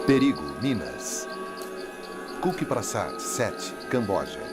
Perigo, Minas. Cook Prasad, 7, Camboja.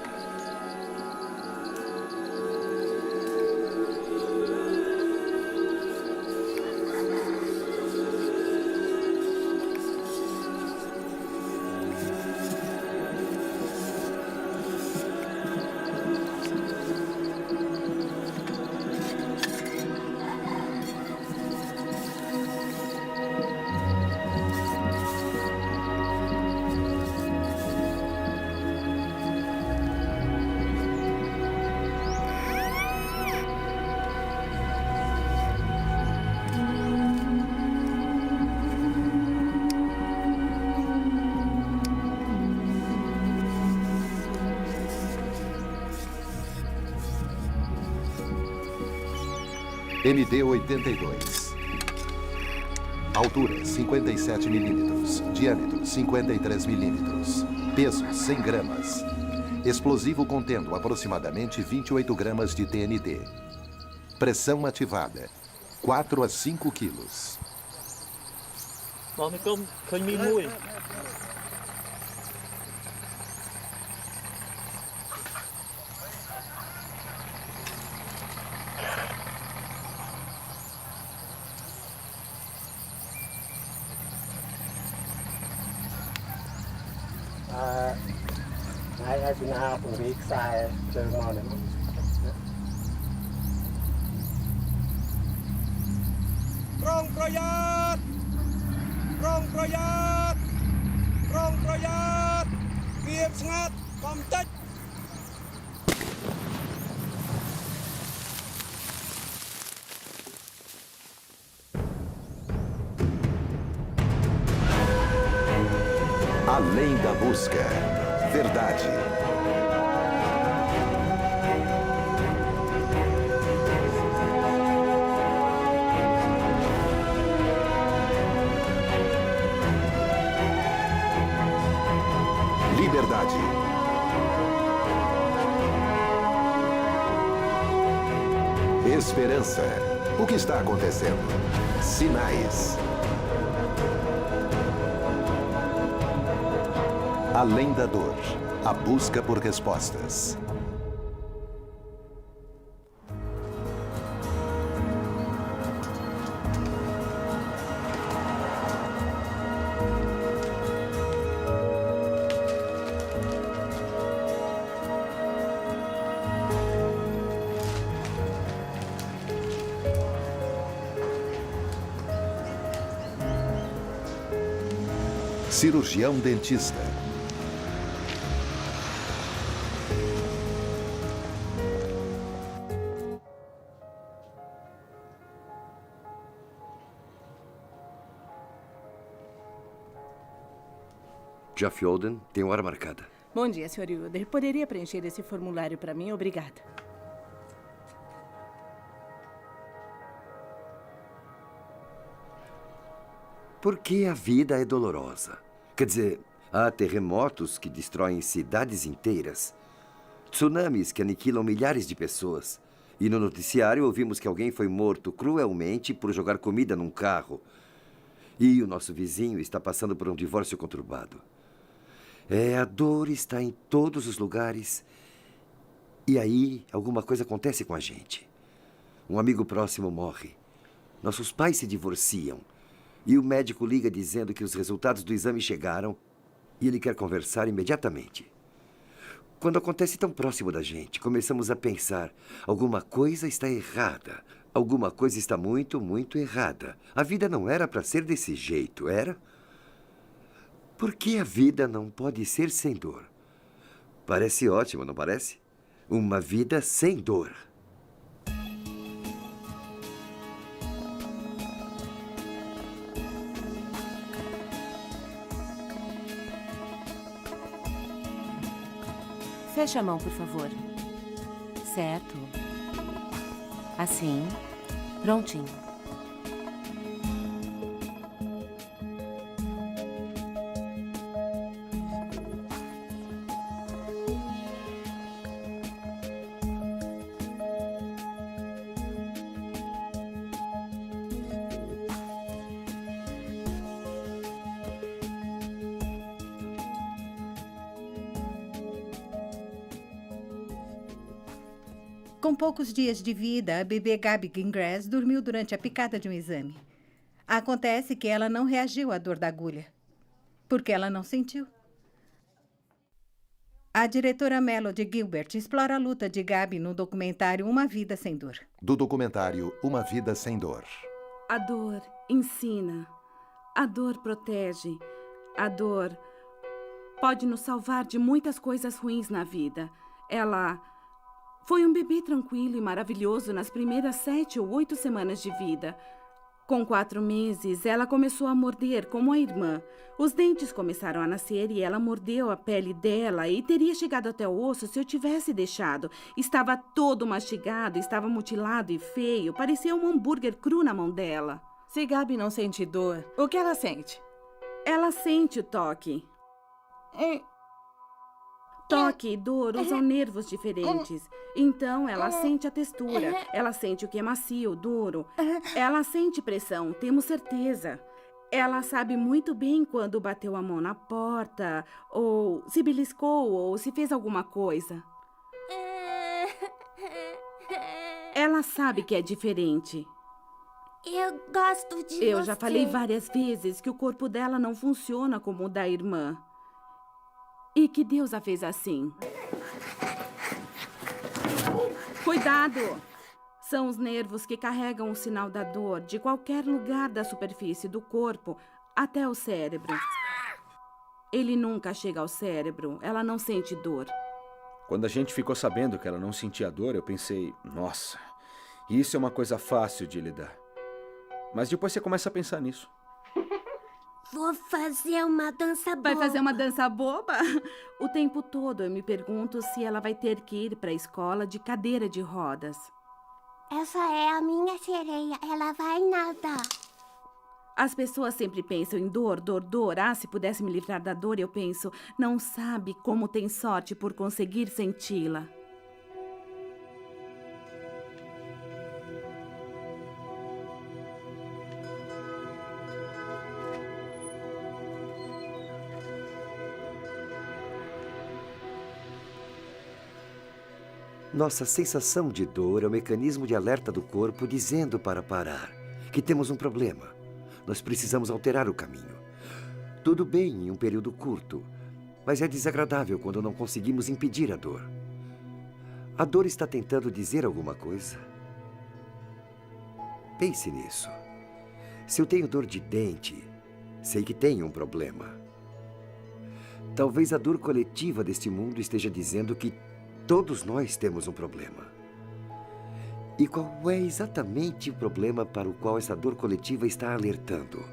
MD-82. Altura, 57 milímetros. Diâmetro, 53 milímetros. Peso, 100 gramas. Explosivo contendo aproximadamente 28 gramas de TNT. Pressão ativada, 4 a 5 quilos. Além da busca, verdade. Liberdade. Esperança. O que está acontecendo? Sinais. Além da dor, a busca por respostas. Cirurgião dentista. Jeff Holden tem hora marcada. Bom dia, Sr. Yoder. Poderia preencher esse formulário para mim? Obrigada. Por que a vida é dolorosa? Quer dizer, há terremotos que destroem cidades inteiras, tsunamis que aniquilam milhares de pessoas. E no noticiário ouvimos que alguém foi morto cruelmente por jogar comida num carro. E o nosso vizinho está passando por um divórcio conturbado. A dor está em todos os lugares. E aí, alguma coisa acontece com a gente. Um amigo próximo morre. Nossos pais se divorciam. E o médico liga dizendo que os resultados do exame chegaram e ele quer conversar imediatamente. Quando acontece tão próximo da gente, começamos a pensar: alguma coisa está errada. Alguma coisa está muito, muito errada. A vida não era para ser desse jeito, era? Por que a vida não pode ser sem dor? Parece ótimo, não parece? Uma vida sem dor. Feche a mão, por favor. Certo. Assim. Prontinho. Com poucos dias de vida, a bebê Gabi Gingrass dormiu durante a picada de um exame. Acontece que ela não reagiu à dor da agulha, porque ela não sentiu. A diretora Melody Gilbert explora a luta de Gabi no documentário Uma Vida Sem Dor. Do documentário Uma Vida Sem Dor. A dor ensina. A dor protege. A dor pode nos salvar de muitas coisas ruins na vida. Ela foi um bebê tranquilo e maravilhoso nas primeiras 7 ou 8 semanas de vida. Com 4 meses, ela começou a morder como a irmã. Os dentes começaram a nascer e ela mordeu a pele dela e teria chegado até o osso se eu tivesse deixado. Estava todo mastigado, estava mutilado e feio. Parecia um hambúrguer cru na mão dela. Se Gabi não sente dor, o que ela sente? Ela sente o toque. Toque e dor usam nervos diferentes. Então, ela sente a textura. Ela sente o que é macio, duro. Ela sente pressão, temos certeza. Ela sabe muito bem quando bateu a mão na porta, ou se beliscou, ou se fez alguma coisa. Ela sabe que é diferente. Eu gosto de Eu você. já falei várias vezes que o corpo dela não funciona como o da irmã. E que Deus a fez assim. Cuidado! São os nervos que carregam o sinal da dor de qualquer lugar da superfície do corpo até o cérebro. Ele nunca chega ao cérebro. Ela não sente dor. Quando a gente ficou sabendo que ela não sentia dor, eu pensei, nossa, isso é uma coisa fácil de lidar. Mas depois você começa a pensar nisso. Vou fazer uma dança boba. Vai fazer uma dança boba? O tempo todo eu me pergunto se ela vai ter que ir para a escola de cadeira de rodas. Essa é a minha sereia. Ela vai nadar. As pessoas sempre pensam em dor, dor, dor. Ah, se pudesse me livrar da dor, eu penso, não sabe como tem sorte por conseguir senti-la. Nossa sensação de dor é o mecanismo de alerta do corpo dizendo para parar, que temos um problema. Nós precisamos alterar o caminho. Tudo bem em um período curto, mas é desagradável quando não conseguimos impedir a dor. A dor está tentando dizer alguma coisa? Pense nisso. Se eu tenho dor de dente, sei que tenho um problema. Talvez a dor coletiva deste mundo esteja dizendo que todos nós temos um problema. E qual é exatamente o problema para o qual essa dor coletiva está alertando?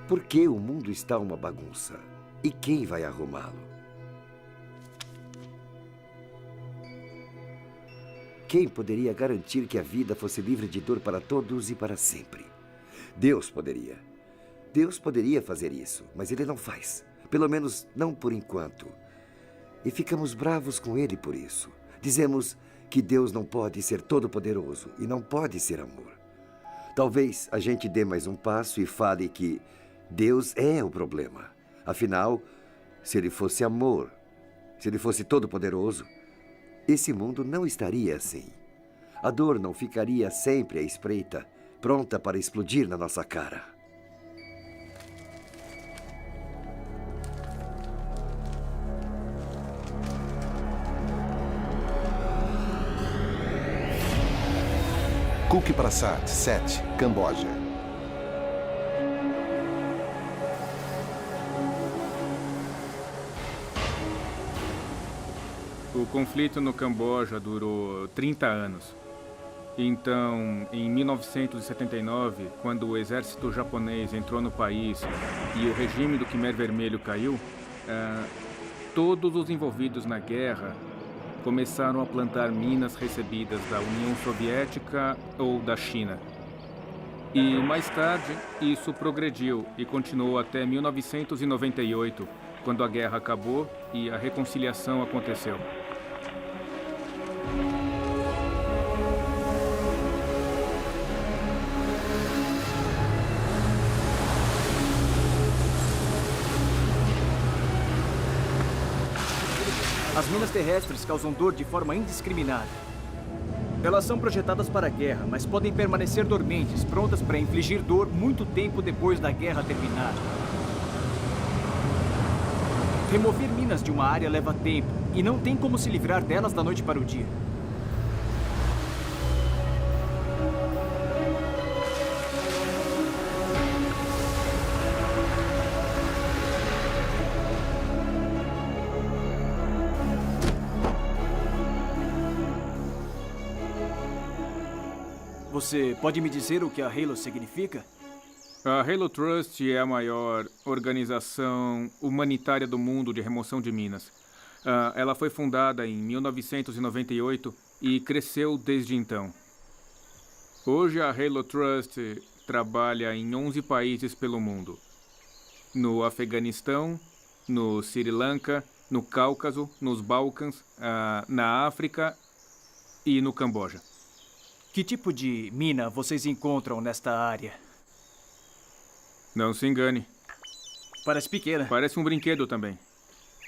Por que o mundo está uma bagunça? E quem vai arrumá-lo? Quem poderia garantir que a vida fosse livre de dor para todos e para sempre? Deus poderia. Deus poderia fazer isso, mas Ele não faz. Pelo menos não por enquanto. E ficamos bravos com Ele por isso. Dizemos que Deus não pode ser todo-poderoso e não pode ser amor. Talvez a gente dê mais um passo e fale que Deus é o problema. Afinal, se Ele fosse amor, se Ele fosse todo-poderoso, esse mundo não estaria assim. A dor não ficaria sempre à espreita, pronta para explodir na nossa cara. Cook Prasad, 7, Camboja. O conflito no Camboja durou 30 anos. Então, em 1979, quando o exército japonês entrou no país e o regime do Khmer Vermelho caiu, todos os envolvidos na guerra começaram a plantar minas recebidas da União Soviética ou da China. E mais tarde, isso progrediu e continuou até 1998, quando a guerra acabou e a reconciliação aconteceu. As minas terrestres causam dor de forma indiscriminada. Elas são projetadas para a guerra, mas podem permanecer dormentes, prontas para infligir dor muito tempo depois da guerra terminar. Remover minas de uma área leva tempo, e não tem como se livrar delas da noite para o dia. Você pode me dizer o que a Halo significa? A Halo Trust é a maior organização humanitária do mundo de remoção de minas. Ela foi fundada em 1998 e cresceu desde então. Hoje a Halo Trust trabalha em 11 países pelo mundo. No Afeganistão, no Sri Lanka, no Cáucaso, nos Balcãs, na África e no Camboja. Que tipo de mina vocês encontram nesta área? Não se engane. Parece pequena. Parece um brinquedo também.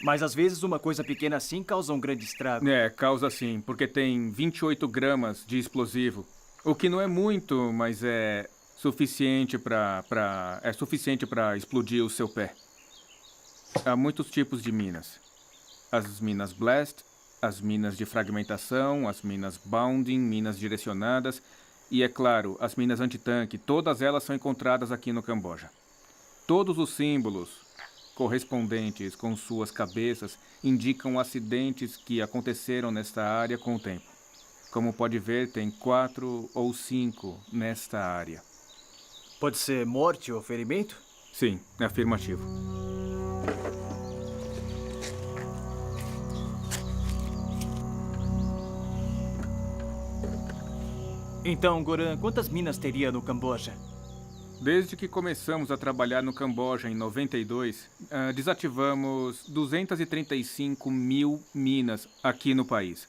Mas às vezes uma coisa pequena assim causa um grande estrago. Causa sim, porque tem 28 gramas de explosivo. O que não é muito, mas é suficiente para explodir o seu pé. Há muitos tipos de minas. As minas blast, as minas de fragmentação, as minas bounding, minas direcionadas e, é claro, as minas antitanque. Todas elas são encontradas aqui no Camboja. Todos os símbolos correspondentes com suas cabeças indicam acidentes que aconteceram nesta área com o tempo. Como pode ver, tem 4 ou 5 nesta área. Pode ser morte ou ferimento? Sim, é afirmativo. Então, Goran, quantas minas teria no Camboja? Desde que começamos a trabalhar no Camboja em 92, desativamos 235 mil minas aqui no país.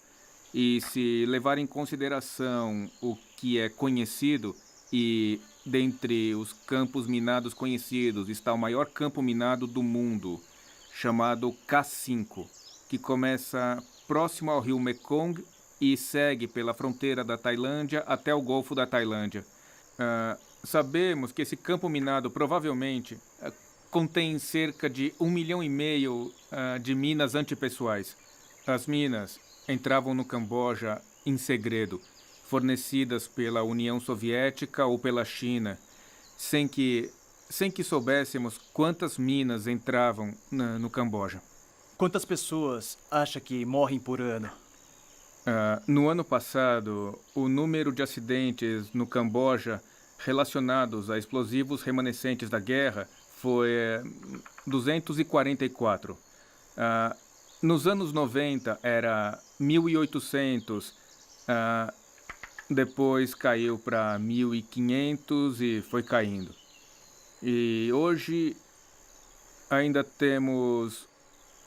E se levar em consideração o que é conhecido, e dentre os campos minados conhecidos está o maior campo minado do mundo, chamado K5, que começa próximo ao rio Mekong e segue pela fronteira da Tailândia até o Golfo da Tailândia. Sabemos que esse campo minado provavelmente contém cerca de 1,5 milhão de minas antipessoais. As minas entravam no Camboja em segredo, fornecidas pela União Soviética ou pela China, sem que soubéssemos quantas minas entravam no Camboja. Quantas pessoas acha que morrem por ano? No ano passado, o número de acidentes no Camboja relacionados a explosivos remanescentes da guerra foi 244. Nos anos 90 era 1.800, depois caiu para 1.500 e foi caindo. E hoje ainda temos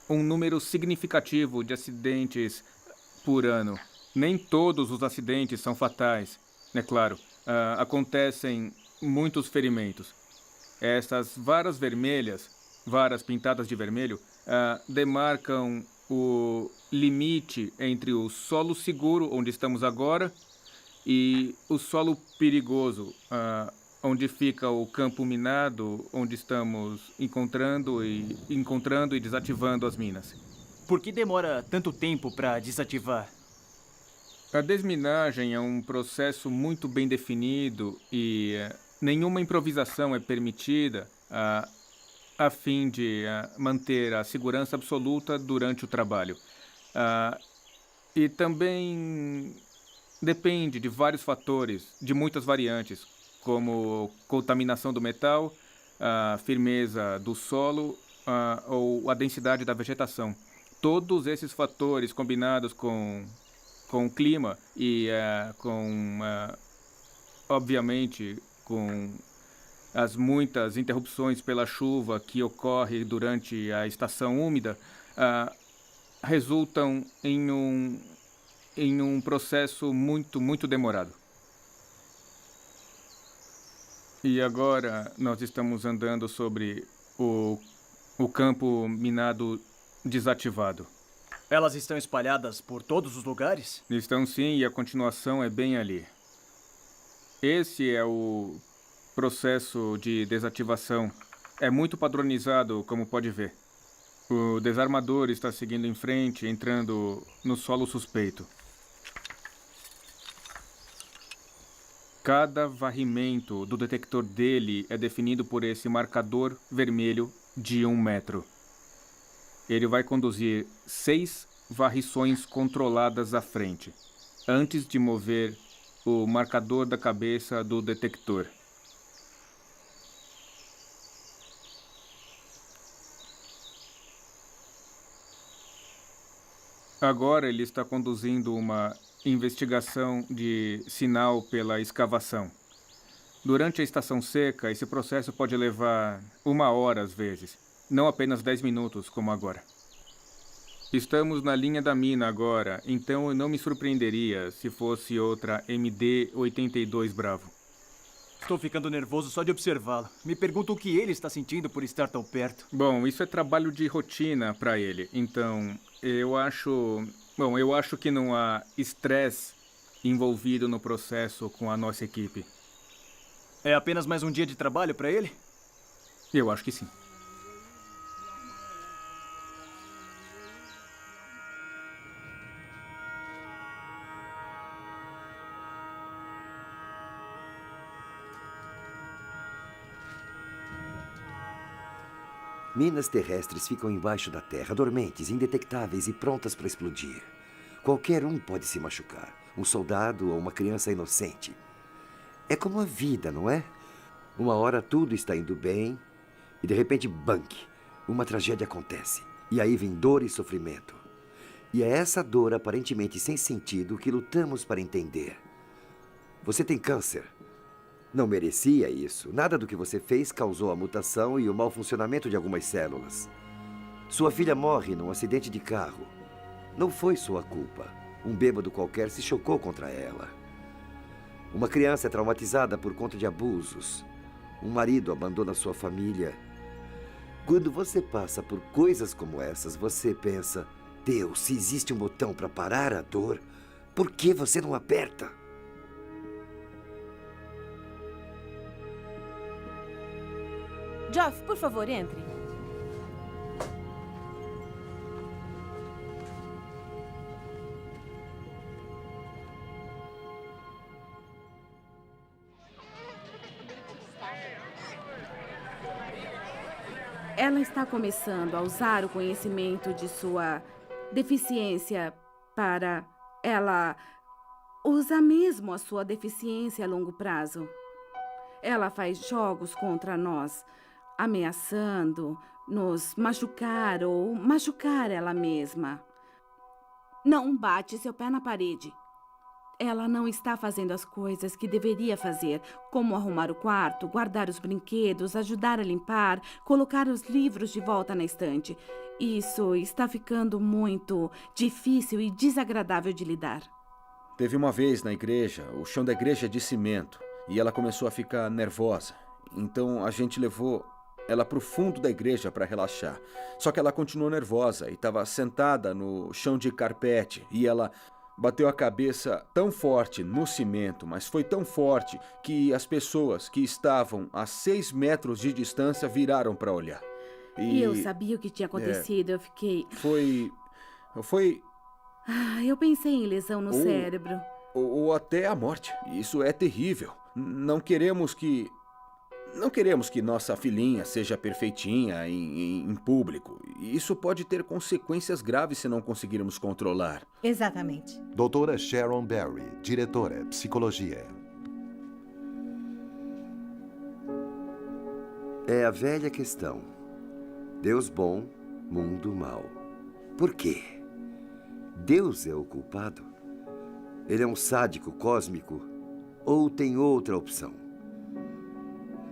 um número significativo de acidentes por ano. Nem todos os acidentes são fatais, é claro. Acontecem muitos ferimentos. Essas varas vermelhas, varas pintadas de vermelho, demarcam o limite entre o solo seguro, onde estamos agora, e o solo perigoso, onde fica o campo minado, onde estamos encontrando e desativando as minas. Por que demora tanto tempo para desativar? A desminagem é um processo muito bem definido e nenhuma improvisação é permitida a fim de manter a segurança absoluta durante o trabalho. E também depende de vários fatores, de muitas variantes, como contaminação do metal, a firmeza do solo ou a densidade da vegetação. Todos esses fatores combinados com o clima e obviamente, com as muitas interrupções pela chuva que ocorre durante a estação úmida, resultam em um processo muito, muito demorado. E agora nós estamos andando sobre o campo minado desativado. Elas estão espalhadas por todos os lugares? Estão sim, e a continuação é bem ali. Esse é o processo de desativação. É muito padronizado, como pode ver. O desarmador está seguindo em frente, entrando no solo suspeito. Cada varrimento do detector dele é definido por esse marcador vermelho de 1 metro. Ele vai conduzir 6 varrições controladas à frente, antes de mover o marcador da cabeça do detector. Agora ele está conduzindo uma investigação de sinal pela escavação. Durante a estação seca, esse processo pode levar 1 hora às vezes, não apenas 10 minutos como agora. Estamos na linha da mina agora, então eu não me surpreenderia se fosse outra MD-82 Bravo. Estou ficando nervoso só de observá-lo. Me pergunto o que ele está sentindo por estar tão perto. Bom, isso é trabalho de rotina para ele, então eu acho que não há estresse envolvido no processo com a nossa equipe. É apenas mais um dia de trabalho para ele? Eu acho que sim. Minas terrestres ficam embaixo da terra, dormentes, indetectáveis e prontas para explodir. Qualquer um pode se machucar. Um soldado ou uma criança inocente. É como a vida, não é? Uma hora tudo está indo bem e de repente, banque, uma tragédia acontece. E aí vem dor e sofrimento. E é essa dor aparentemente sem sentido que lutamos para entender. Você tem câncer. Não merecia isso. Nada do que você fez causou a mutação e o mau funcionamento de algumas células. Sua filha morre num acidente de carro. Não foi sua culpa. Um bêbado qualquer se chocou contra ela. Uma criança é traumatizada por conta de abusos. Um marido abandona sua família. Quando você passa por coisas como essas, você pensa: Deus, se existe um botão para parar a dor, por que você não aperta? Geoff, por favor, entre. Ela está começando a usar o conhecimento de sua deficiência para... Ela usa mesmo a sua deficiência a longo prazo. Ela faz jogos contra nós, ameaçando nos machucar ou machucar ela mesma. Não bate seu pé na parede. Ela não está fazendo as coisas que deveria fazer, como arrumar o quarto, guardar os brinquedos, ajudar a limpar, colocar os livros de volta na estante. Isso está ficando muito difícil e desagradável de lidar. Teve uma vez na igreja, o chão da igreja é de cimento, e ela começou a ficar nervosa. Então a gente levou ela para o fundo da igreja para relaxar. Só que ela continuou nervosa e estava sentada no chão de carpete, e ela bateu a cabeça tão forte no cimento, mas foi tão forte que as pessoas que estavam a 6 metros de distância viraram para olhar. E eu sabia o que tinha acontecido, eu fiquei... Foi... eu pensei em lesão no cérebro. Ou até a morte. Isso é terrível. Não queremos que nossa filhinha seja perfeitinha em público. Isso pode ter consequências graves se não conseguirmos controlar. Exatamente. Doutora Sharon Berry, diretora, psicologia. É a velha questão. Deus bom, mundo mau. Por quê? Deus é o culpado? Ele é um sádico cósmico? Ou tem outra opção?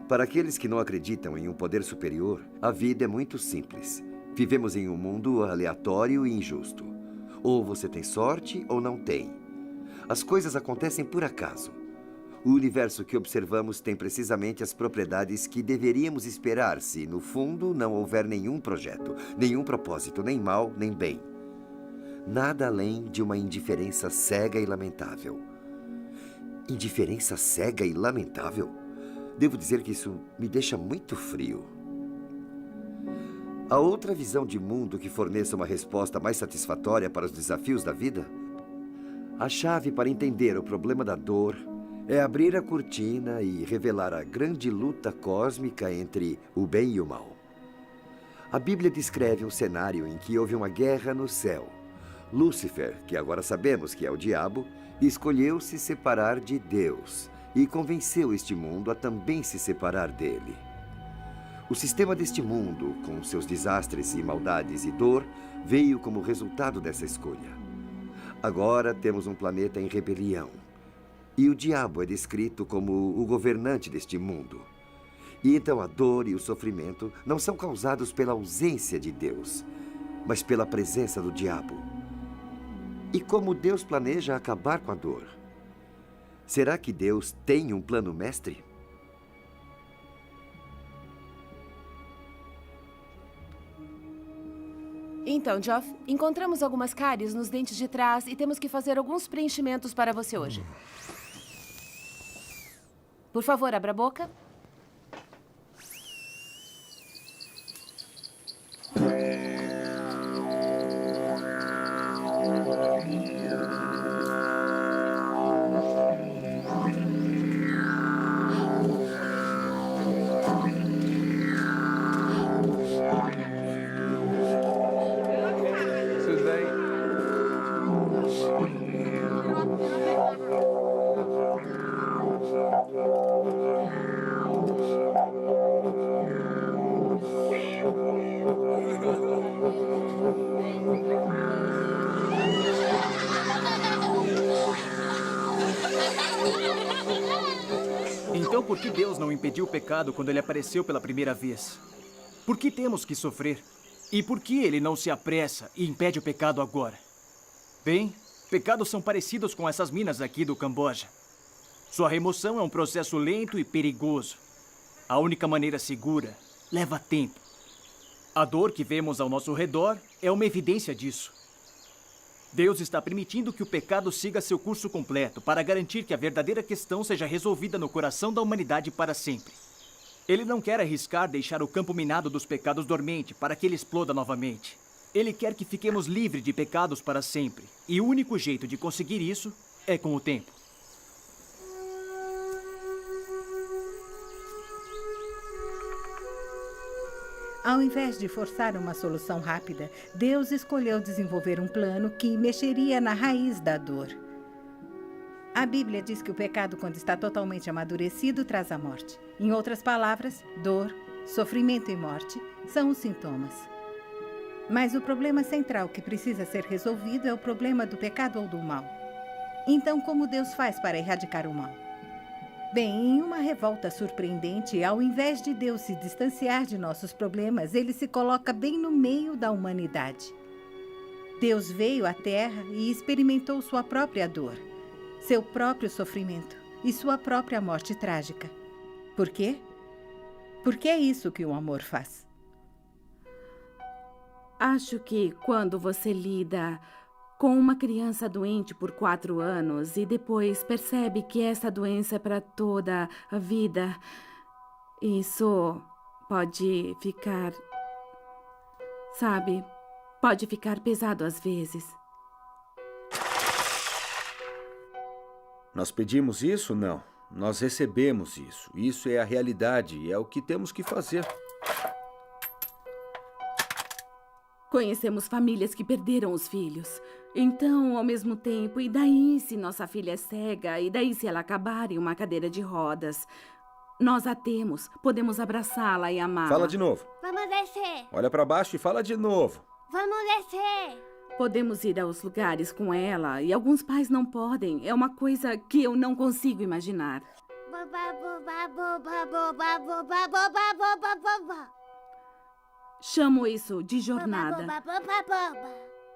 Para aqueles que não acreditam em um poder superior, a vida é muito simples. Vivemos em um mundo aleatório e injusto. Ou você tem sorte ou não tem. As coisas acontecem por acaso. O universo que observamos tem precisamente as propriedades que deveríamos esperar se, no fundo, não houver nenhum projeto, nenhum propósito, nem mal, nem bem. nada além de uma indiferença cega e lamentável. Indiferença cega e lamentável? Devo dizer que isso me deixa muito frio. Há outra visão de mundo que forneça uma resposta mais satisfatória para os desafios da vida? A chave para entender o problema da dor é abrir a cortina e revelar a grande luta cósmica entre o bem e o mal. A Bíblia descreve um cenário em que houve uma guerra no céu. Lúcifer, que agora sabemos que é o diabo, escolheu se separar de Deus e convenceu este mundo a também se separar dele. O sistema deste mundo, com seus desastres e maldades e dor, veio como resultado dessa escolha. Agora temos um planeta em rebelião. E o diabo é descrito como o governante deste mundo. E então a dor e o sofrimento não são causados pela ausência de Deus, mas pela presença do diabo. E como Deus planeja acabar com a dor? Será que Deus tem um plano mestre? Então, Geoff, encontramos algumas cáries nos dentes de trás e temos que fazer alguns preenchimentos para você hoje. Por favor, abra a boca. Então por que Deus não impediu o pecado quando ele apareceu pela primeira vez? Por que temos que sofrer? E por que ele não se apressa e impede o pecado agora? Bem, pecados são parecidos com essas minas aqui do Camboja. Sua remoção é um processo lento e perigoso. A única maneira segura leva tempo. A dor que vemos ao nosso redor é uma evidência disso. Deus está permitindo que o pecado siga seu curso completo para garantir que a verdadeira questão seja resolvida no coração da humanidade para sempre. Ele não quer arriscar deixar o campo minado dos pecados dormente para que ele exploda novamente. Ele quer que fiquemos livres de pecados para sempre. E o único jeito de conseguir isso é com o tempo. Ao invés de forçar uma solução rápida, Deus escolheu desenvolver um plano que mexeria na raiz da dor. A Bíblia diz que o pecado, quando está totalmente amadurecido, traz a morte. Em outras palavras, dor, sofrimento e morte são os sintomas. Mas o problema central que precisa ser resolvido é o problema do pecado ou do mal. Então, como Deus faz para erradicar o mal? Bem, em uma revolta surpreendente, ao invés de Deus se distanciar de nossos problemas, ele se coloca bem no meio da humanidade. Deus veio à Terra e experimentou sua própria dor, seu próprio sofrimento e sua própria morte trágica. Por quê? Porque é isso que o amor faz. Acho que quando você lida com uma criança doente por 4 anos e depois percebe que essa doença é para toda a vida, isso pode ficar, sabe, pode ficar pesado às vezes. Nós pedimos isso? Não. Nós recebemos isso. Isso é a realidade e é o que temos que fazer. Conhecemos famílias que perderam os filhos. Então, ao mesmo tempo, e daí se nossa filha é cega? E daí se ela acabar em uma cadeira de rodas? Nós a temos. Podemos abraçá-la e amá-la. Fala de novo. Vamos descer. Olha para baixo e fala de novo. Vamos descer. Podemos ir aos lugares com ela e alguns pais não podem. É uma coisa que eu não consigo imaginar. Chamo isso de jornada.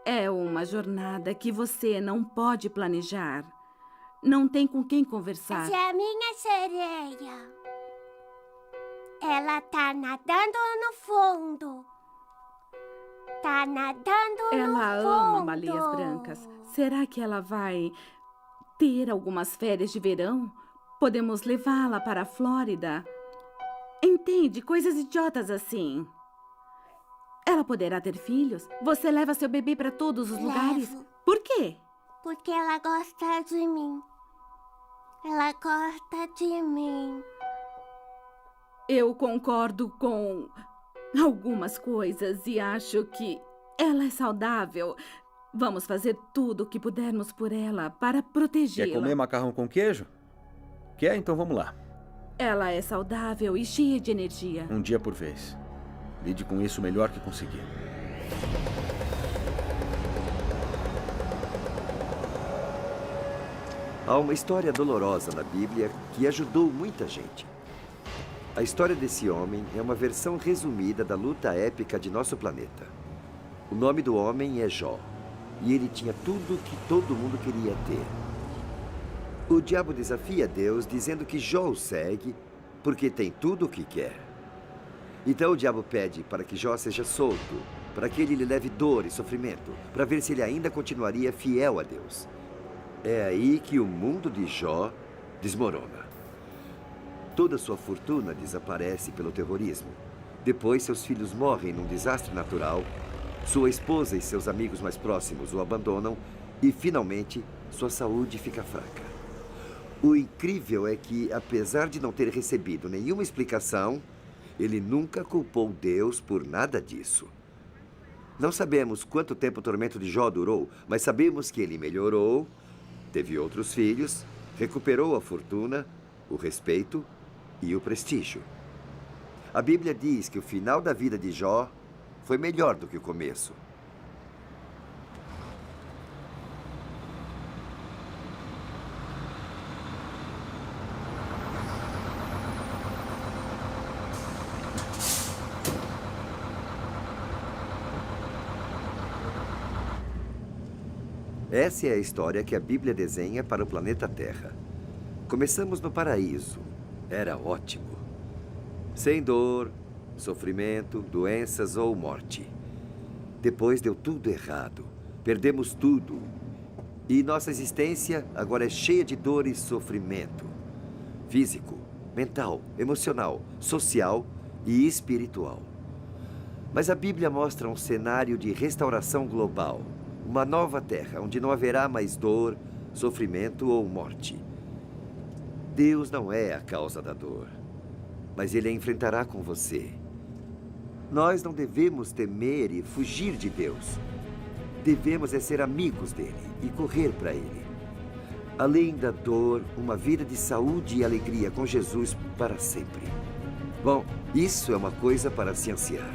É uma jornada que você não pode planejar. Não tem com quem conversar. Essa é a minha sereia. Ela tá nadando no fundo. está nadando Ela no fundo. ama baleias brancas. Será que ela vai ter algumas férias de verão? Podemos levá-la para a Flórida. Entende? Coisas idiotas assim. Ela poderá ter filhos? Você leva seu bebê para todos os lugares? Levo. Por quê? Porque ela gosta de mim. Ela gosta de mim. Eu concordo com algumas coisas e acho que ela é saudável. Vamos fazer tudo o que pudermos por ela para protegê-la. Quer comer macarrão com queijo? Quer? Então vamos lá. Ela é saudável e cheia de energia. Um dia por vez. Lide com isso o melhor que conseguir. Há uma história dolorosa na Bíblia que ajudou muita gente. A história desse homem é uma versão resumida da luta épica de nosso planeta. O nome do homem é Jó, e ele tinha tudo que todo mundo queria ter. O diabo desafia Deus dizendo que Jó o segue porque tem tudo o que quer. Então o diabo pede para que Jó seja solto, para que ele lhe leve dor e sofrimento, para ver se ele ainda continuaria fiel a Deus. É aí que o mundo de Jó desmorona. Toda sua fortuna desaparece pelo terrorismo. Depois, seus filhos morrem num desastre natural. Sua esposa e seus amigos mais próximos o abandonam. E, finalmente, sua saúde fica fraca. O incrível é que, apesar de não ter recebido nenhuma explicação, ele nunca culpou Deus por nada disso. Não sabemos quanto tempo o tormento de Jó durou, mas sabemos que ele melhorou, teve outros filhos, recuperou a fortuna, o respeito e o prestígio. A Bíblia diz que o final da vida de Jó foi melhor do que o começo. Essa é a história que a Bíblia desenha para o planeta Terra. Começamos no paraíso. Era ótimo. Sem dor, sofrimento, doenças ou morte. Depois deu tudo errado. Perdemos tudo. E nossa existência agora é cheia de dor e sofrimento. Físico, mental, emocional, social e espiritual. Mas a Bíblia mostra um cenário de restauração global. Uma nova terra, onde não haverá mais dor, sofrimento ou morte. Deus não é a causa da dor, mas Ele a enfrentará com você. Nós não devemos temer e fugir de Deus. Devemos ser amigos dEle e correr para Ele. Além da dor, uma vida de saúde e alegria com Jesus para sempre. Bom, isso é uma coisa para se ansiar.